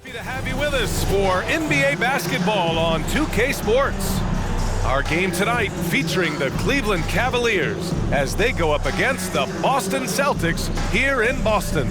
Happy to have you with us for NBA basketball on 2K Sports. Our game tonight featuring the Cleveland Cavaliers as they go up against the Boston Celtics here in Boston.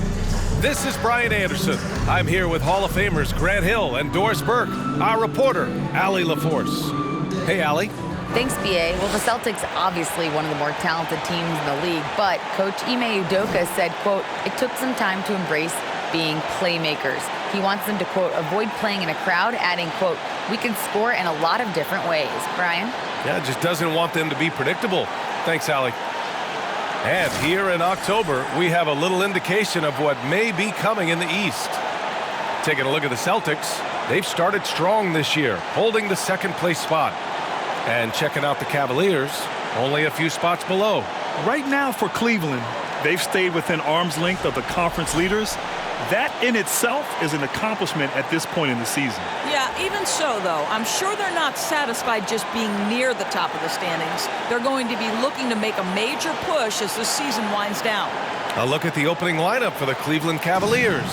This is Brian Anderson. I'm here with Hall of Famers Grant Hill and Doris Burke, our reporter, Allie LaForce. Hey, Allie. Thanks, B.A. Well, the Celtics obviously one of the more talented teams in the league, but Coach Ime Udoka said, quote, it took some time to embrace being playmakers. He wants them to, quote, avoid playing in a crowd, adding, quote, we can score in a lot of different ways. Brian? Yeah, just doesn't want them to be predictable. Thanks, Allie. And here in October, we have a little indication of what may be coming in the East. Taking a look at the Celtics, they've started strong this year, holding the second-place spot. And checking out the Cavaliers, only a few spots below. Right now for Cleveland, they've stayed within arm's length of the conference leaders. That in itself is an accomplishment at this point in the season. Yeah, even so, though, I'm sure they're not satisfied just being near the top of the standings. They're going to be looking to make a major push as the season winds down. A look at the opening lineup for the Cleveland Cavaliers.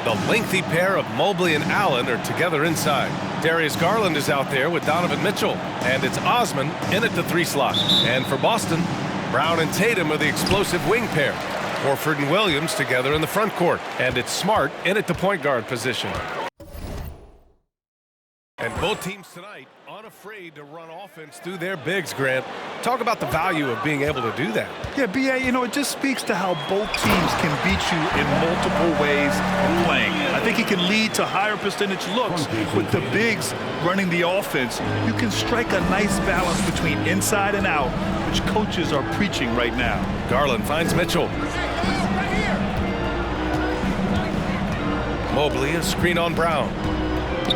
The lengthy pair of Mobley and Allen are together inside. Darius Garland is out there with Donovan Mitchell. And it's Osman in at the 3 slot. And for Boston, Brown and Tatum are the explosive wing pair. Horford and Williams together in the front court. And it's Smart in at the point guard position. And both teams tonight unafraid to run offense through their bigs, Grant. Talk about the value of being able to do that. Yeah, B.A., it just speaks to how both teams can beat you in multiple ways of playing. I think it can lead to higher percentage looks with the bigs running the offense. You can strike a nice balance between inside and out, which coaches are preaching right now. Garland finds Mitchell. Mobley, a screen on Brown.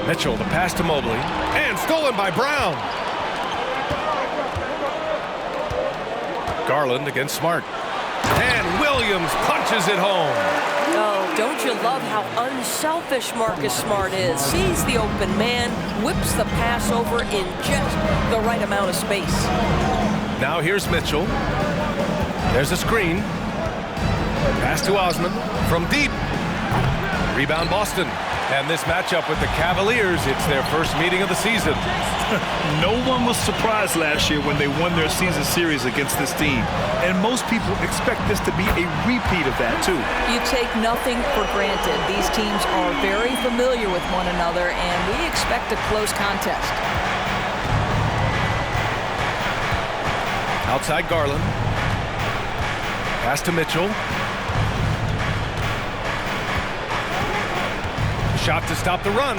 Mitchell, the pass to Mobley, and stolen by Brown. Garland against Smart. And Williams punches it home. Oh, don't you love how unselfish Marcus Smart is? Sees the open man, whips the pass over in just the right amount of space. Now here's Mitchell. There's a screen. Pass to Osman from deep. Rebound Boston. And this matchup with the Cavaliers, it's their first meeting of the season. No one was surprised last year when they won their season series against this team. And most people expect this to be a repeat of that, too. You take nothing for granted. These teams are very familiar with one another, and we expect a close contest. Outside Garland. Pass to Mitchell. Shot to stop the run.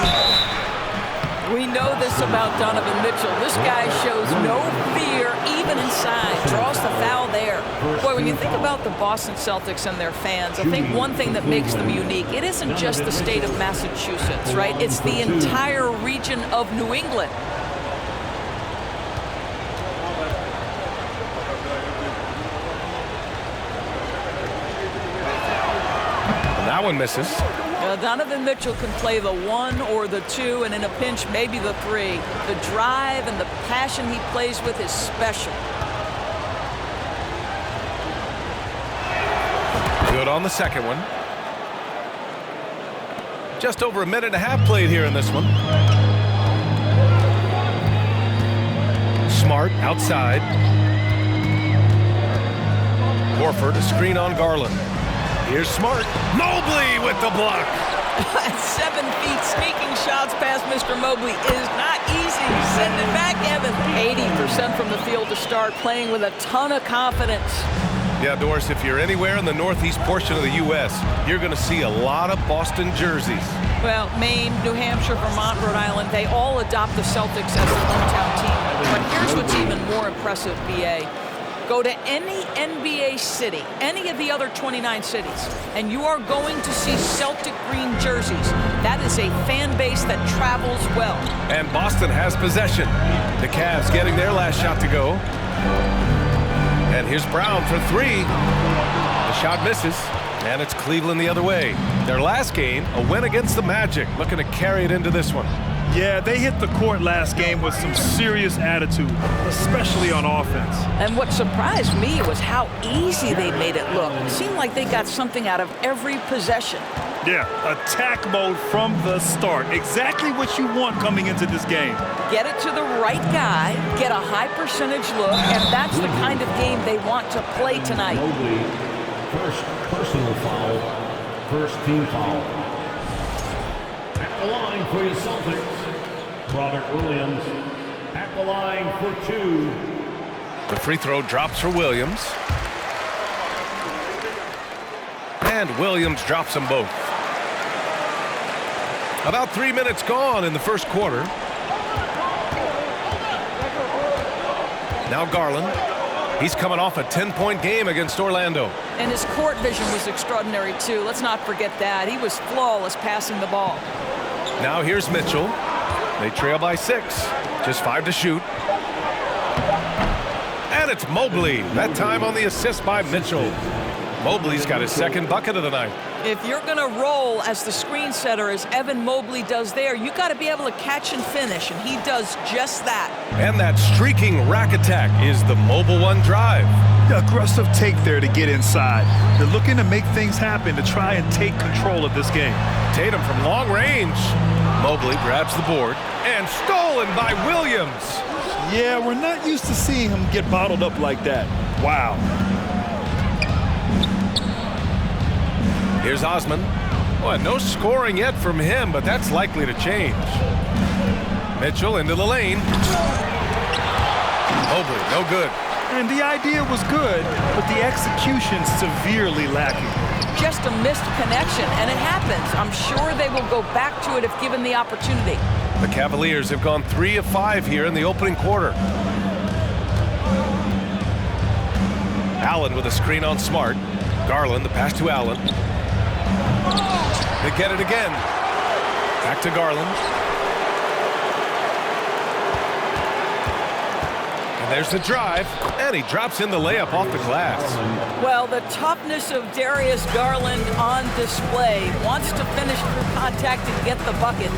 We know this about Donovan Mitchell. This guy shows no fear even inside. Draws the foul there. Boy, when you think about the Boston Celtics and their fans, I think one thing that makes them unique, it isn't just the state of Massachusetts, right? It's the entire region of New England. And that one misses. Donovan Mitchell can play the 1 or the 2, and in a pinch, maybe the 3. The drive and the passion he plays with is special. Good on the second one. Just over a minute and a half played here in this one. Smart outside. Horford, a screen on Garland. Here's Smart. Mobley with the block. 7 feet, sneaking shots past Mr. Mobley is not easy. Send it back, Evan. 80% from the field to start, playing with a ton of confidence. Yeah, Doris, if you're anywhere in the northeast portion of the U.S., you're going to see a lot of Boston jerseys. Well, Maine, New Hampshire, Vermont, Rhode Island, they all adopt the Celtics as their hometown team. But here's what's even more impressive, B.A. Go to any NBA city, any of the other 29 cities, and you are going to see Celtic green jerseys. That is a fan base that travels well. And Boston has possession. The Cavs getting their last shot to go. And here's Brown for 3. The shot misses, and it's Cleveland the other way. Their last game, a win against the Magic, looking to carry it into this one. Yeah, they hit the court last game with some serious attitude, especially on offense. And what surprised me was how easy they made it look. It seemed like they got something out of every possession. Yeah, attack mode from the start. Exactly what you want coming into this game. Get it to the right guy, get a high percentage look, and that's the kind of game they want to play tonight. Mobley, first personal foul, first team foul. At the line for your Celtics, Robert Williams. At the line for 2. The free throw drops for Williams. And Williams drops them both. About 3 minutes gone in the first quarter. Now Garland. He's coming off a 10-point game against Orlando. And his court vision was extraordinary, too. Let's not forget that. He was flawless passing the ball. Now here's Mitchell. They trail by 6. Just 5 to shoot. And it's Mobley. That time on the assist by Mitchell. Mobley's got his second bucket of the night. If you're going to roll as the screen setter, as Evan Mobley does there, you got to be able to catch and finish, and he does just that. And that streaking rack attack is the Mobile One drive. The aggressive take there to get inside. They're looking to make things happen to try and take control of this game. Tatum from long range. Mobley grabs the board and stolen by Williams. Yeah, we're not used to seeing him get bottled up like that. Wow. Here's Osman. Well, no scoring yet from him, but that's likely to change. Mitchell into the lane. Mobley, no good. And the idea was good, but the execution severely lacking. Just a missed connection, and it happens. I'm sure they will go back to it if given the opportunity. The Cavaliers have gone 3 of 5 here in the opening quarter. Allen with a screen on Smart. Garland, the pass to Allen. They get it again. Back to Garland. And there's the drive, and he drops in the layup off the glass. Well, the toughness of Darius Garland on display. Wants to finish through contact and get the bucket.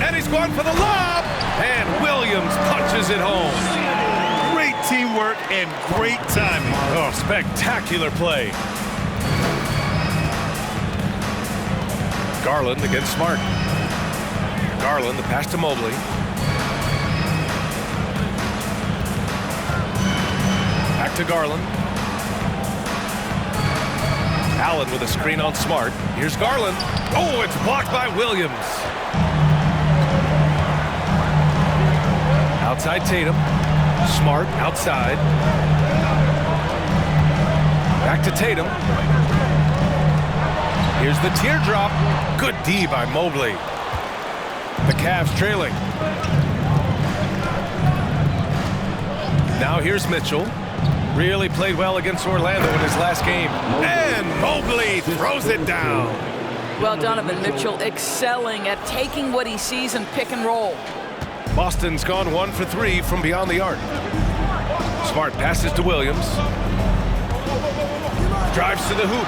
And he's going for the lob, and Williams punches it home. Great teamwork and great timing. Oh, spectacular play. Garland against Smart. Garland, the pass to Mobley. Back to Garland. Allen with a screen on Smart. Here's Garland. Oh, it's blocked by Williams. Outside Tatum. Smart outside. Back to Tatum. Here's the teardrop. Good D by Mobley. The Cavs trailing. Now here's Mitchell. Really played well against Orlando in his last game. And Mobley throws it down. Well, Donovan Mitchell excelling at taking what he sees and pick and roll. Boston's gone 1 for 3 from beyond the arc. Smart passes to Williams. Drives to the hoop.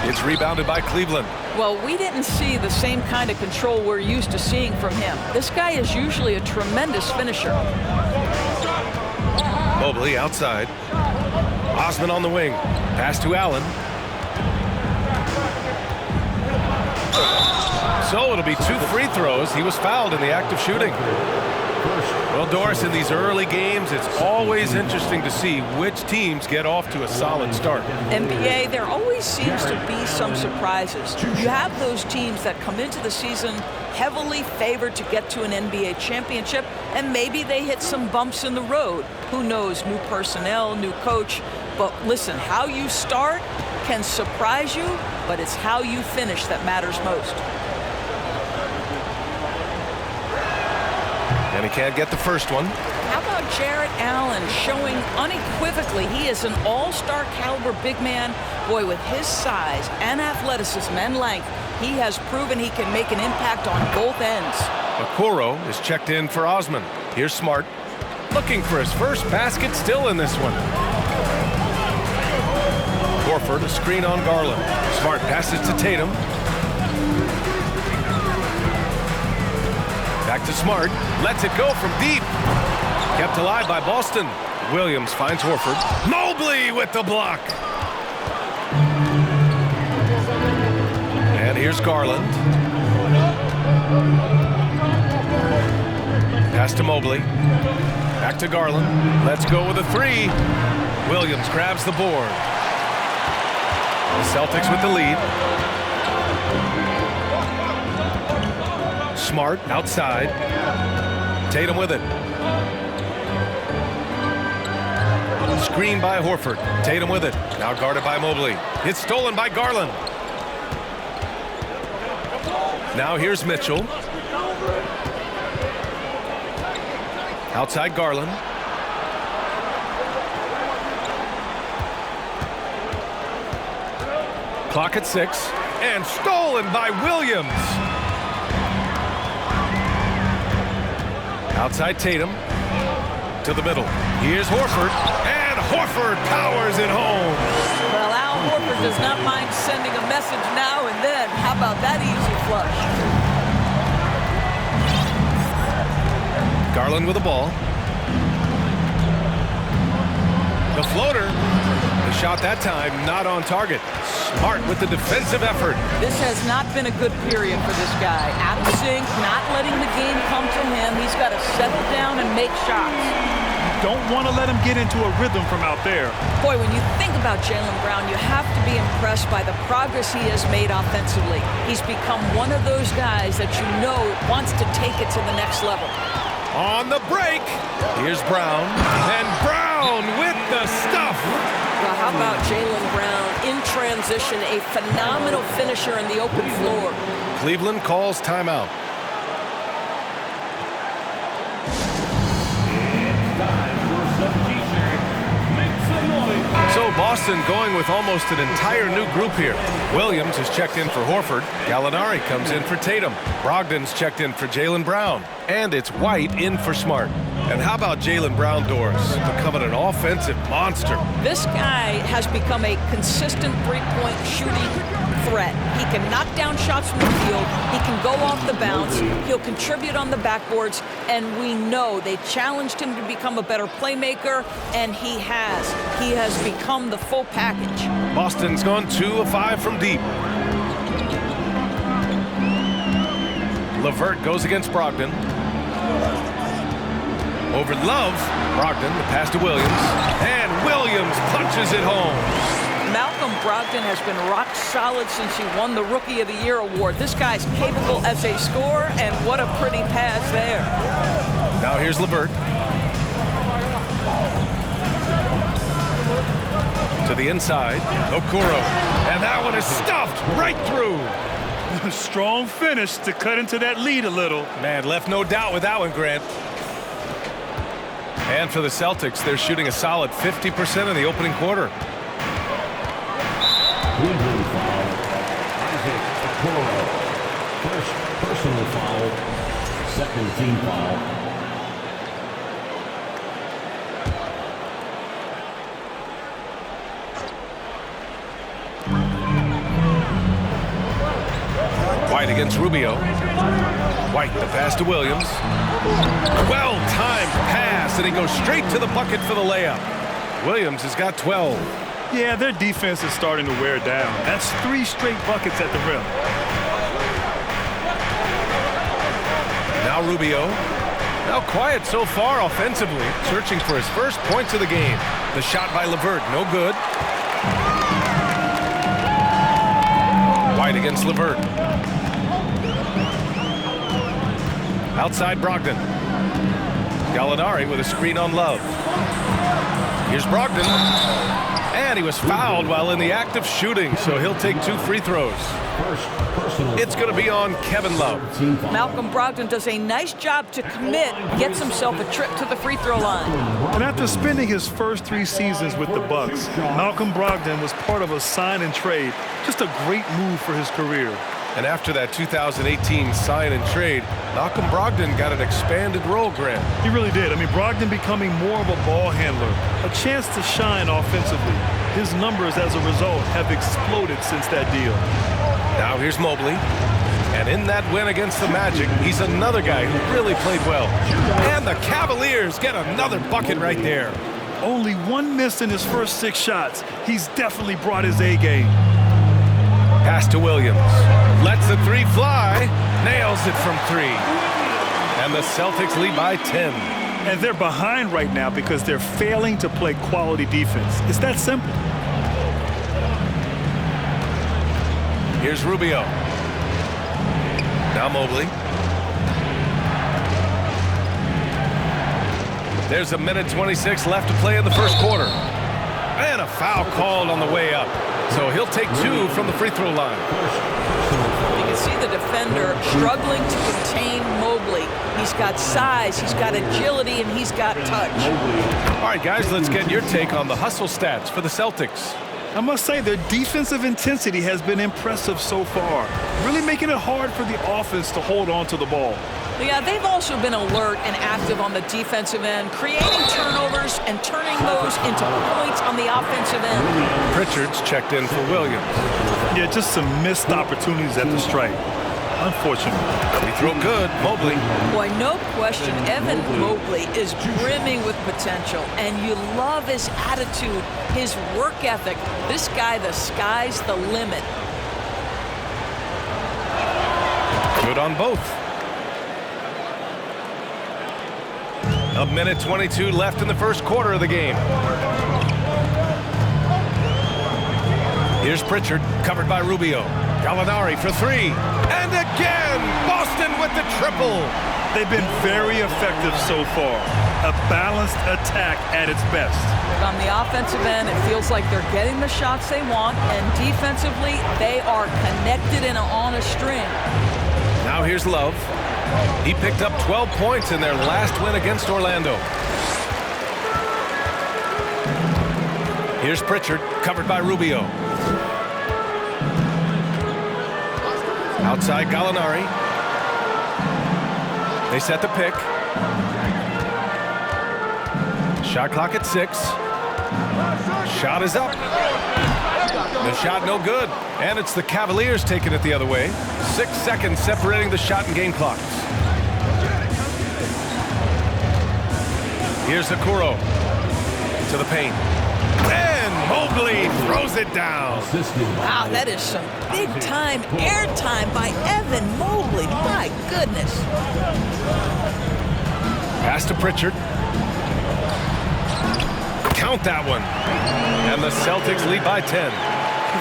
It's rebounded by Cleveland. Well, we didn't see the same kind of control we're used to seeing from him. This guy is usually a tremendous finisher. Mobley outside. Osman on the wing. Pass to Allen. So it'll be 2 free throws. He was fouled in the act of shooting. Well, Doris, in these early games, it's always interesting to see which teams get off to a solid start. NBA, there always seems to be some surprises. You have those teams that come into the season heavily favored to get to an NBA championship, and maybe they hit some bumps in the road. Who knows, new personnel, new coach. But listen, how you start can surprise you, but it's how you finish that matters most. And he can't get the first one. How about Jarrett Allen showing unequivocally he is an all-star caliber big man? Boy, with his size and athleticism and length, he has proven he can make an impact on both ends. Okoro is checked in for Osman. Here's Smart. Looking for his first basket still in this one. Horford, a screen on Garland. Smart passes to Tatum. Back to Smart. Lets it go from deep. Kept alive by Boston. Williams finds Horford. Mobley with the block. And here's Garland. Pass to Mobley. Back to Garland. Let's go with a three. Williams grabs the board. The Celtics with the lead. Smart outside. Tatum with it. Screen by Horford. Tatum with it. Now guarded by Mobley. It's stolen by Garland. Now here's Mitchell. Outside Garland. Clock at 6. And stolen by Williams. Outside Tatum. To the middle. Here's Horford. And Horford powers it home. Well, Al Horford does not mind sending a message now and then. How about that easy flush? Garland with the ball. The floater. The shot that time not on target. Smart with the defensive effort. This has not been a good period for this guy. Out of sync, not letting the game come to him. He's got to settle down and make shots. Don't want to let him get into a rhythm from out there. Boy, when you think about Jalen Brown, you have to be impressed by the progress he has made offensively. He's become one of those guys that you know wants to take it to the next level. On the break, here's Brown. And Brown with the stuff. Well, how about Jalen Brown in transition, a phenomenal finisher in the open floor. Cleveland calls timeout. So Boston going with almost an entire new group here. Williams is checked in for Horford. Gallinari comes in for Tatum. Brogdon's checked in for Jalen Brown. And it's White in for Smart. And how about Jalen Brown doors becoming an offensive monster? This guy has become a consistent three-point shooting threat. He can knock down shots from the field. He can go off the bounce. He'll contribute on the backboards. And we know they challenged him to become a better playmaker, and he has. He has become the full package. Boston's gone 2 of 5 from deep. LeVert goes against Brogdon. Over Love. Brogdon, the pass to Williams. And Williams punches it home. Malcolm Brogdon has been rock solid since he won the Rookie of the Year award. This guy's capable as a scorer, and what a pretty pass there. Now here's LeVert. To the inside. Okoro. And that one is stuffed right through. Strong finish to cut into that lead a little. Man, left no doubt with that one, Grant. And for the Celtics, they're shooting a solid 50% in the opening quarter. Cleveland foul. Isaac Okoro. First personal foul. Second team foul. White against Rubio. White, the pass to Williams. Well-timed pass, and he goes straight to the bucket for the layup. Williams has got 12. Yeah, their defense is starting to wear down. That's 3 straight buckets at the rim. Now Rubio. Now quiet so far offensively, searching for his first points of the game. The shot by LeVert, no good. White against LeVert. Outside Brogdon. Gallinari with a screen on Love. Here's Brogdon. And he was fouled while in the act of shooting, so he'll take 2 free throws. It's going to be on Kevin Love. Malcolm Brogdon does a nice job to commit, gets himself a trip to the free throw line. And after spending his first 3 seasons with the Bucks, Malcolm Brogdon was part of a sign and trade. Just a great move for his career. And after that 2018 sign and trade, Malcolm Brogdon got an expanded role, Grant. He really did. I mean, Brogdon becoming more of a ball handler, a chance to shine offensively. His numbers as a result have exploded since that deal. Now here's Mobley. And in that win against the Magic, he's another guy who really played well. And the Cavaliers get another bucket right there. Only one miss in his first 6 shots. He's definitely brought his A game. Pass to Williams. Lets the 3 fly. Nails it from 3. And the Celtics lead by 10. And they're behind right now because they're failing to play quality defense. It's that simple. Here's Rubio. Now Mobley. There's a minute 26 left to play in the first quarter. And a foul called on the way up. So he'll take 2 from the free throw line. You can see the defender struggling to contain Mobley. He's got size, he's got agility, and he's got touch. All right, guys, let's get your take on the hustle stats for the Celtics. I must say their defensive intensity has been impressive so far, really making it hard for the offense to hold on to the ball. Yeah, they've also been alert and active on the defensive end, creating turnovers and turning those into points on the offensive end. Pritchard's checked in for Williams. Yeah, just some missed opportunities at the stripe. Unfortunately. Free throw good. Mobley. Boy, no question, Evan Mobley is brimming with potential, and you love his attitude, his work ethic. This guy, the sky's the limit. Good on both. A minute 22 left in the first quarter of the game. Here's Pritchard, covered by Rubio. Gallinari for 3. And again, Boston with the triple. They've been very effective so far. A balanced attack at its best. On the offensive end, it feels like they're getting the shots they want, and defensively, they are connected and on a string. Now here's Love. He picked up 12 points in their last win against Orlando. Here's Pritchard, covered by Rubio. Outside Gallinari. They set the pick. Shot clock at 6. Shot is up. The shot no good. And it's the Cavaliers taking it the other way. 6 seconds separating the shot and game clocks. Here's Okoro to the paint. And Mobley throws it down. Wow, that is some big-time airtime by Evan Mobley. My goodness. Pass to Pritchard. Count that one. And the Celtics lead by 10.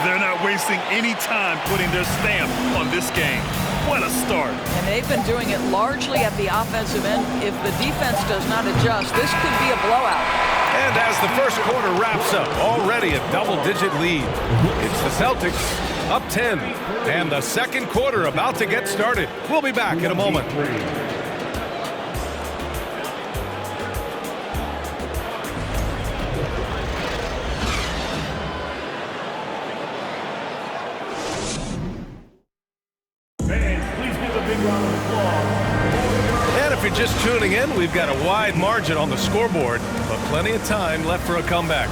They're not wasting any time putting their stamp on this game. What a start. And they've been doing it largely at the offensive end. If the defense does not adjust, this could be a blowout. And as the first quarter wraps up, already a double-digit lead. It's the Celtics up 10. And the second quarter about to get started. We'll be back in a moment. Just tuning in, we've got a wide margin on the scoreboard, but plenty of time left for a comeback.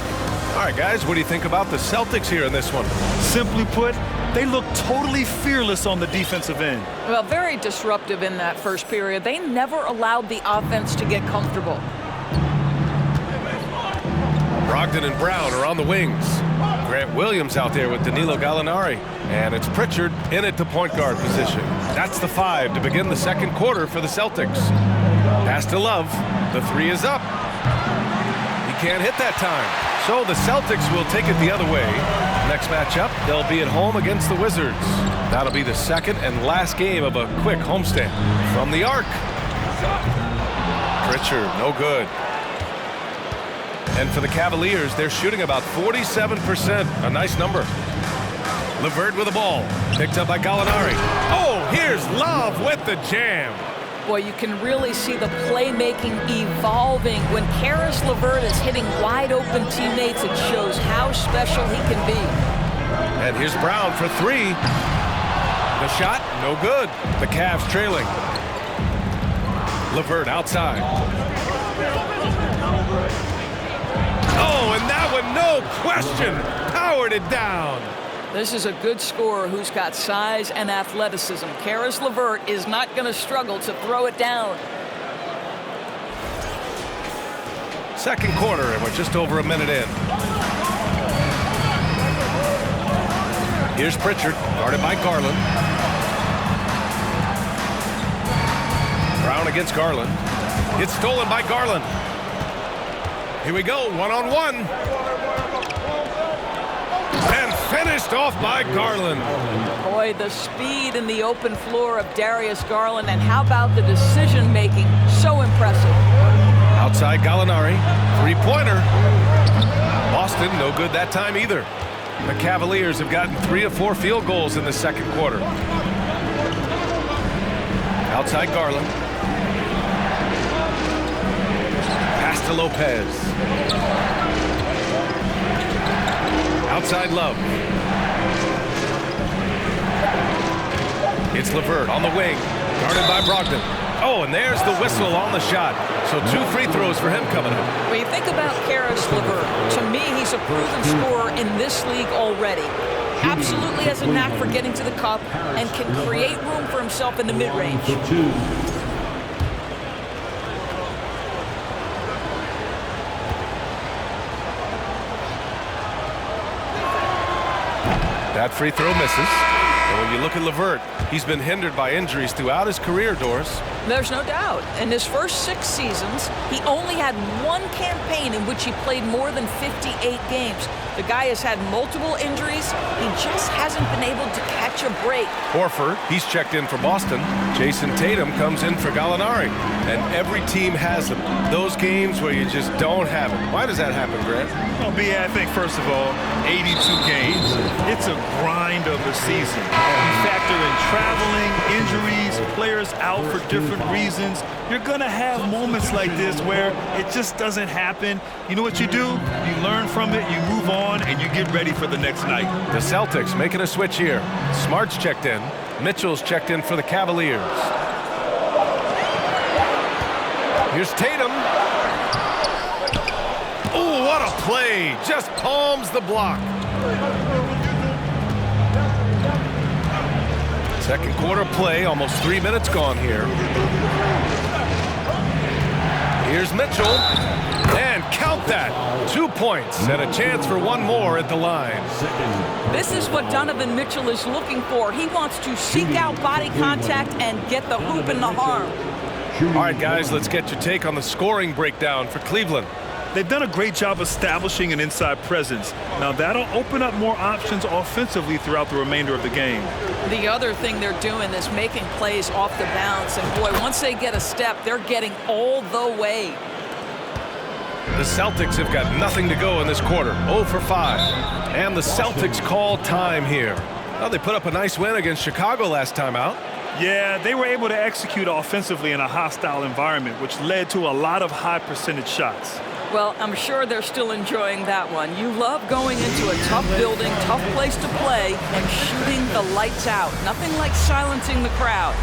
All right, guys, what do you think about the Celtics here in this one? Simply put, they look totally fearless on the defensive end. Well, very disruptive in that first period. They never allowed the offense to get comfortable. Brogdon and Brown are on the wings. Grant Williams out there with Danilo Gallinari. And it's Pritchard in at the point guard position. That's the 5 to begin the second quarter for the Celtics. Pass to Love. The 3 is up. He can't hit that time. So the Celtics will take it the other way. Next matchup, they'll be at home against the Wizards. That'll be the second and last game of a quick homestand. From the arc. Pritchard, no good. And for the Cavaliers, they're shooting about 47%. A nice number. LeVert with the ball. Picked up by Gallinari. Oh, here's Love with the jam. Boy, you can really see the playmaking evolving. When Caris LeVert is hitting wide-open teammates, it shows how special he can be. And here's Brown for 3. The shot, no good. The Cavs trailing. LeVert outside. Oh, and that one, no question, powered it down. This is a good scorer who's got size and athleticism. Caris LeVert is not going to struggle to throw it down. Second quarter, and we're just over a minute in. Here's Pritchard, guarded by Garland. Brown against Garland. It's stolen by Garland. Here we go, one-on-one. And finished off by Garland. Boy, the speed in the open floor of Darius Garland, and how about the decision-making? So impressive. Outside Gallinari, three-pointer. Boston, no good that time either. The Cavaliers have gotten 3 of 4 field goals in the second quarter. Outside Garland. Pass to Lopez. Outside Love. It's LeVert on the wing, guarded by Brogdon. Oh, and there's the whistle on the shot. So 2 free throws for him coming up. When you think about Karis LeVert, to me, he's a proven scorer in this league already. Absolutely has a knack for getting to the cup and can create room for himself in the mid-range. That free throw misses. And when you look at LeVert, he's been hindered by injuries throughout his career, Doris. There's no doubt. In his first 6 seasons, he only had 1 campaign in which he played more than 58 games. The guy has had multiple injuries. He just hasn't been able to catch a break. Horford, he's checked in for Boston. Jason Tatum comes in for Gallinari. And every team has them. Those games where you just don't have it. Why does that happen, Grant? Well, B.A., I think, first of all, 82 games. It's a grind of a season. You factor in traveling, injuries, players out for different reasons. You're going to have moments like this where it just doesn't happen. You know what you do? You learn from it, you move on, and you get ready for the next night. The Celtics making a switch here. Smart's checked in. Mitchell's checked in for the Cavaliers. Here's Tatum. Oh, what a play. Just palms the block. Second quarter play, almost 3 minutes gone here. Here's Mitchell. And count that. 2 points and a chance for 1 more at the line. This is what Donovan Mitchell is looking for. He wants to seek out body contact and get the hoop in the arm. All right, guys, let's get your take on the scoring breakdown for Cleveland. They've done a great job establishing an inside presence. Now, that'll open up more options offensively throughout the remainder of the game. The other thing they're doing is making plays off the bounce. And, boy, once they get a step, they're getting all the way. The Celtics have got nothing to go in this quarter. 0 for 5. And the Celtics call time here. Well, they put up a nice win against Chicago last time out. Yeah, they were able to execute offensively in a hostile environment, which led to a lot of high percentage shots. Well, I'm sure they're still enjoying that one. You love going into a tough building, tough place to play, and shooting the lights out. Nothing like silencing the crowd.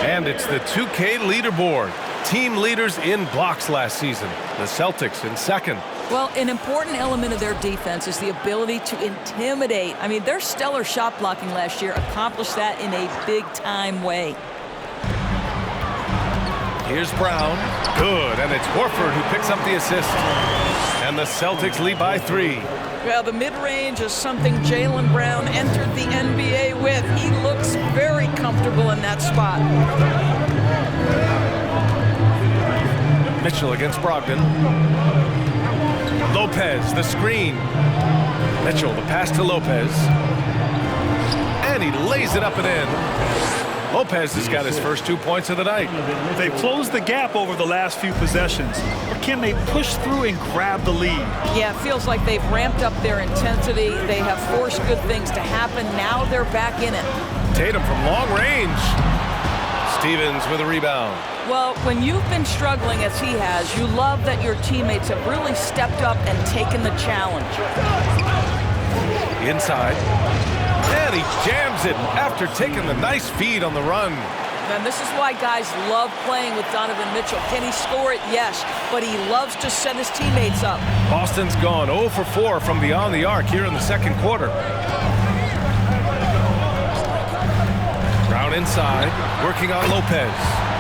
And it's the 2K leaderboard. Team leaders in blocks last season. The Celtics in second. Well, an important element of their defense is the ability to intimidate. I mean, their stellar shot blocking last year accomplished that in a big-time way. Here's Brown. Good, and it's Horford who picks up the assist. And the Celtics lead by 3. Well, the mid-range is something Jalen Brown entered the NBA with. He looks very comfortable in that spot. Mitchell against Brogdon. Lopez, the screen. Mitchell, the pass to Lopez. And he lays it up and in. Lopez has got his first 2 points of the night. They've closed the gap over the last few possessions. But can they push through and grab the lead? Yeah, it feels like they've ramped up their intensity. They have forced good things to happen. Now they're back in it. Tatum from long range. Stevens with a rebound. Well, when you've been struggling as he has, you love that your teammates have really stepped up and taken the challenge. Inside. And he jams it after taking the nice feed on the run. And this is why guys love playing with Donovan Mitchell. Can he score it? Yes. But he loves to set his teammates up. Boston's gone 0 for 4 from beyond the arc here in the second quarter. Brown inside, working on Lopez.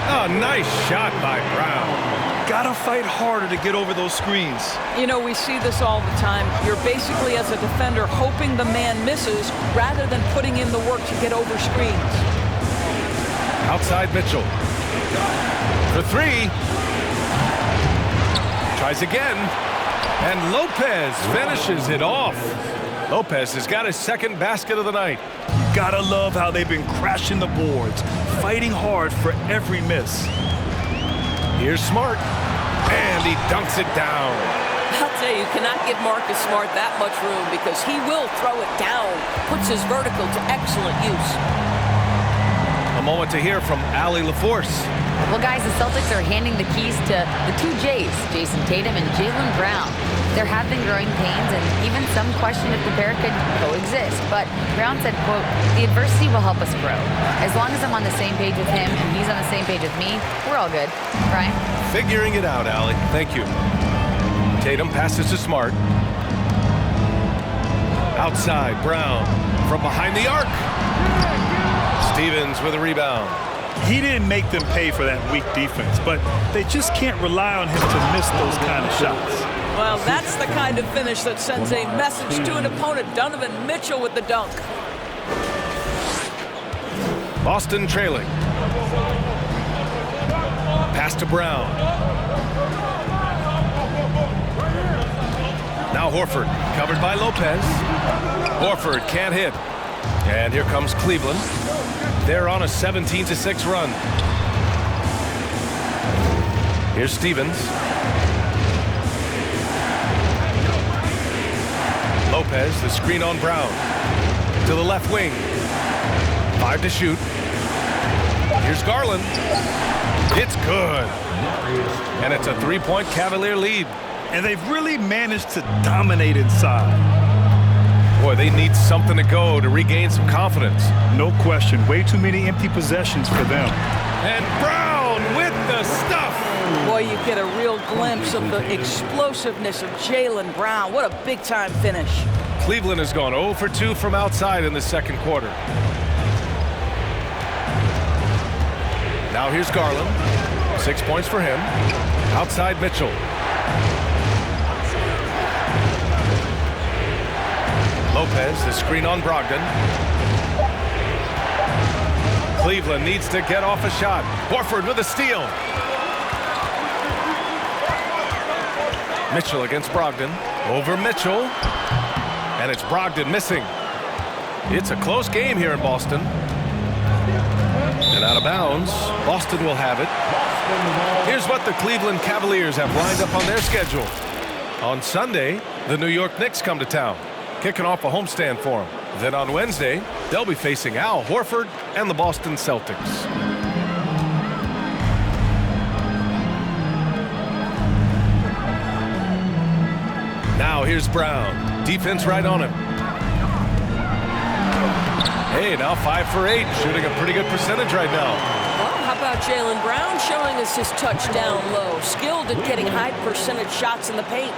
Oh, nice shot by Brown. Gotta fight harder to get over those screens. You know, we see this all the time. You're basically, as a defender, hoping the man misses rather than putting in the work to get over screens. Outside Mitchell. For three. Tries again. And Lopez finishes it off. Lopez has got his second basket of the night. Gotta love how they've been crashing the boards, fighting hard for every miss. Here's Smart, and he dunks it down. I'll tell you, you cannot give Marcus Smart that much room because he will throw it down, puts his vertical to excellent use. A moment to hear from Allie LaForce. Well, guys, the Celtics are handing the keys to the two J's, Jason Tatum and Jalen Brown. There have been growing pains, and even some question if the pair could coexist. But Brown said, quote, "The adversity will help us grow. As long as I'm on the same page with him and he's on the same page with me, we're all good." Brian? Figuring it out, Allie. Thank you. Tatum passes to Smart. Outside, Brown from behind the arc. Stevens with a rebound. He didn't make them pay for that weak defense, but they just can't rely on him to miss those kind of shots. Well, that's the kind of finish that sends a message to an opponent. Donovan Mitchell with the dunk. Boston trailing. Pass to Brown. Now Horford, covered by Lopez. Horford can't hit. And here comes Cleveland. They're on a 17-6 run. Here's Stevens. Lopez, the screen on Brown. To the left wing. 5 to shoot. Here's Garland. It's good. And it's a 3-point Cavalier lead. And they've really managed to dominate inside. Boy, they need something to go to regain some confidence. No question. Way too many empty possessions for them. And Brown with the stuff. Boy, you get a real glimpse of the explosiveness of Jalen Brown. What a big-time finish. Cleveland has gone 0 for 2 from outside in the second quarter. Now here's Garland. 6 points for him. Outside Mitchell. Lopez, the screen on Brogdon. Cleveland needs to get off a shot. Horford with a steal. Mitchell against Brogdon. Over Mitchell. And it's Brogdon missing. It's a close game here in Boston. And out of bounds. Boston will have it. Here's what the Cleveland Cavaliers have lined up on their schedule. On Sunday, the New York Knicks come to town, kicking off a homestand for them. Then on Wednesday, they'll be facing Al Horford and the Boston Celtics. Now here's Brown. Defense right on him. Hey, now 5 for 8, shooting a pretty good percentage right now. Well, how about Jalen Brown showing us his touchdown low? Skilled at getting high percentage shots in the paint.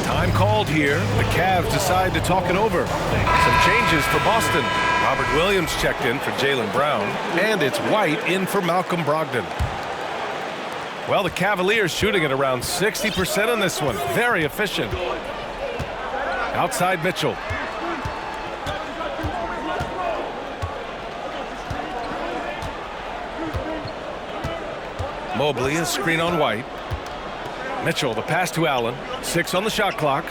Time called here. The Cavs decide to talk it over. Some changes for Boston. Robert Williams checked in for Jalen Brown. And it's White in for Malcolm Brogdon. Well, the Cavaliers shooting at around 60% on this one. Very efficient. Outside Mitchell. Mobley, a screen on White. Mitchell, the pass to Allen. 6 on the shot clock.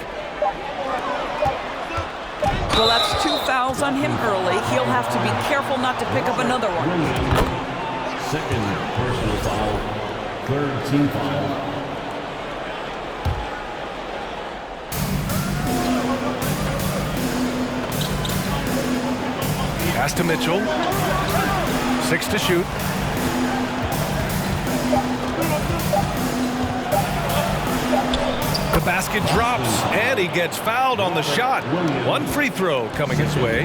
Well, that's 2 fouls on him early. He'll have to be careful not to pick up another one. Second personal foul. Third team foul. Pass to Mitchell. 6 to shoot. The basket drops, and he gets fouled on the shot. 1 free throw coming his way.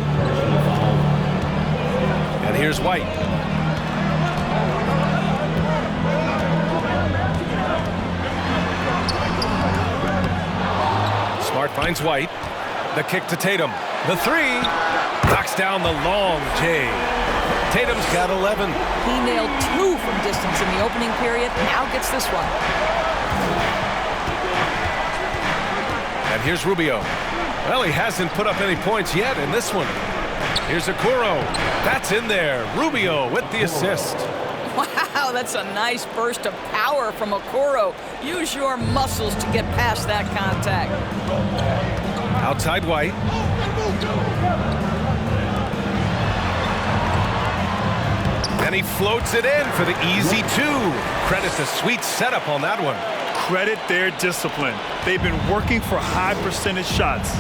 And here's White. Smart finds White. The kick to Tatum. The 3. Knocks down the long J. Tatum's got 11. He nailed 2 from distance in the opening period. Now gets this one. And here's Rubio. Well, he hasn't put up any points yet in this one. Here's Okoro. That's in there. Rubio with the assist. Wow, that's a nice burst of power from Okoro. Use your muscles to get past that contact. Outside White. And he floats it in for the easy 2. Credit the sweet setup on that one. Credit their discipline. They've been working for high percentage shots.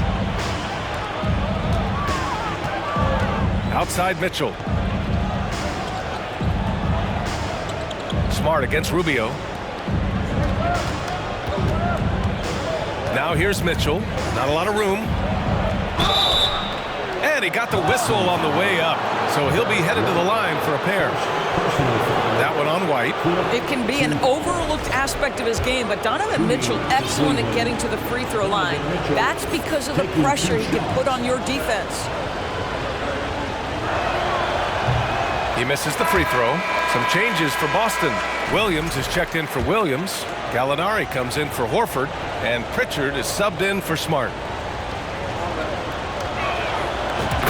Outside Mitchell. Smart against Rubio. Now here's Mitchell. Not a lot of room. And he got the whistle on the way up. So he'll be headed to the line for a pair. That one on White. It can be an overlooked aspect of his game, but Donovan Mitchell excellent at getting to the free throw line. That's because of the pressure he can put on your defense. He misses the free throw. Some changes for Boston. Williams is checked in for Williams. Gallinari comes in for Horford. And Pritchard is subbed in for Smart.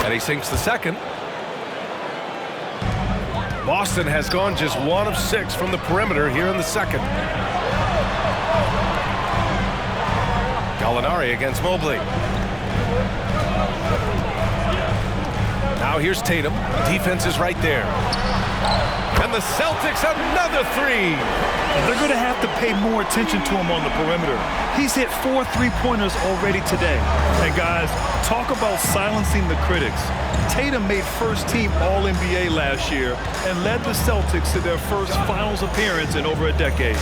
And he sinks the second. Boston has gone just 1 of 6 from the perimeter here in the second. Gallinari against Mobley. Now here's Tatum. Defense is right there. And the Celtics another 3. They're going to have to pay more attention to him on the perimeter. He's hit 4 3-pointers already today. And guys, talk about silencing the critics. Tatum made first-team All-NBA last year and led the Celtics to their first finals appearance in over a decade.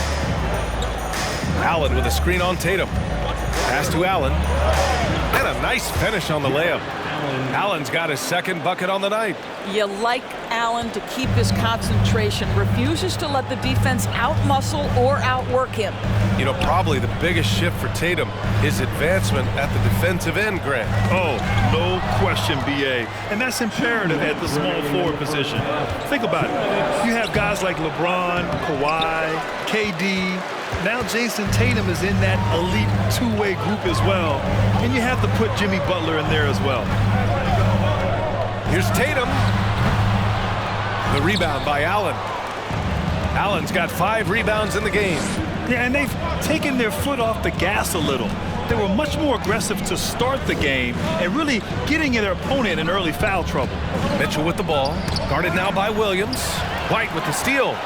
Allen with a screen on Tatum. Pass to Allen. And a nice finish on the layup. Allen's got his second bucket on the night. You like Allen to keep his concentration. Refuses to let the defense outmuscle or outwork him. You know, probably the biggest shift for Tatum is advancement at the defensive end, Grant. Oh, no question, B.A. And that's imperative at the small forward position. Think about it. You have guys like LeBron, Kawhi, KD. Now Jason Tatum is in that elite two-way group as well. And you have to put Jimmy Butler in there as well. Here's Tatum. The rebound by Allen. Allen's got 5 rebounds in the game. Yeah, and they've taken their foot off the gas a little. They were much more aggressive to start the game and really getting their opponent in early foul trouble. Mitchell with the ball. Guarded now by Williams. White with the steal.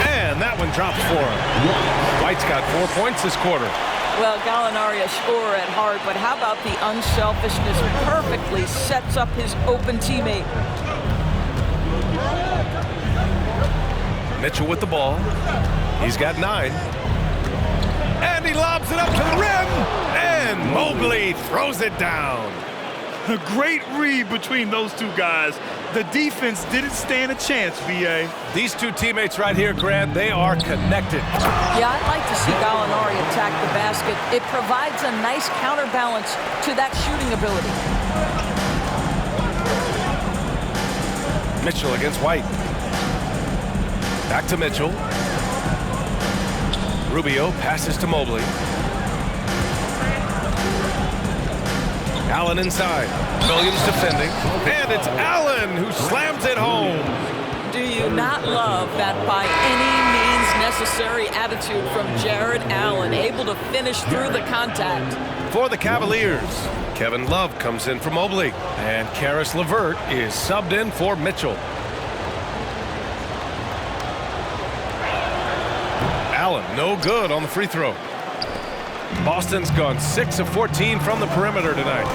And that one drops for him. White's got 4 points this quarter. Well, Gallinari a scorer at heart, but how about the unselfishness? Perfectly sets up his open teammate. Mitchell with the ball. He's got 9. And he lobs it up to the rim. And Mobley throws it down. A great read between those two guys. The defense didn't stand a chance, B.A. These two teammates right here, Grant, they are connected. Yeah, I'd like to see Gallinari attack the basket. It provides a nice counterbalance to that shooting ability. Mitchell against White. Back to Mitchell. Rubio passes to Mobley. Allen inside. Williams defending. And it's Allen who slams it home. Do you not love that by any means necessary attitude from Jared Allen, able to finish through the contact? For the Cavaliers, Kevin Love comes in for Mobley. And Karis LeVert is subbed in for Mitchell. Allen, no good on the free throw. Boston's gone 6 of 14 from the perimeter tonight.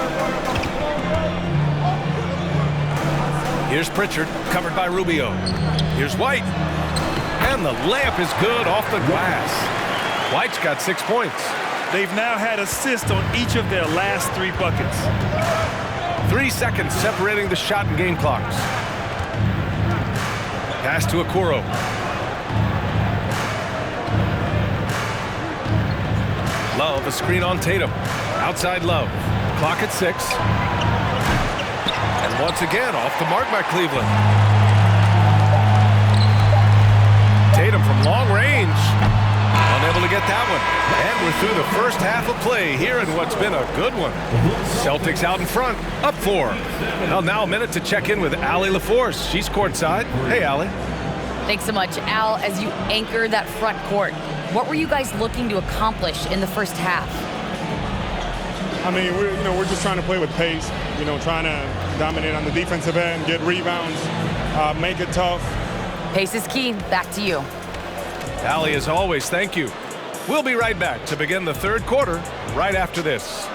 Here's Pritchard, covered by Rubio. Here's White. And the layup is good off the glass. White's got 6 points. They've now had assists on each of their last 3 buckets. 3 seconds separating the shot and game clocks. Pass to Okoro. Love, a screen on Tatum. Outside Love. Clock at 6. And once again, off the mark by Cleveland. Tatum from long range. Unable to get that one. And we're through the first half of play here in what's been a good one. Celtics out in front, up 4. Well, now a minute to check in with Allie LaForce. She's courtside. Hey, Allie. Thanks so much, Al. As you anchor that front court, what were you guys looking to accomplish in the first half? I mean, we're just trying to play with pace, trying to dominate on the defensive end, get rebounds, make it tough. Pace is key. Back to you. Allie, as always, thank you. We'll be right back to begin the third quarter right after this.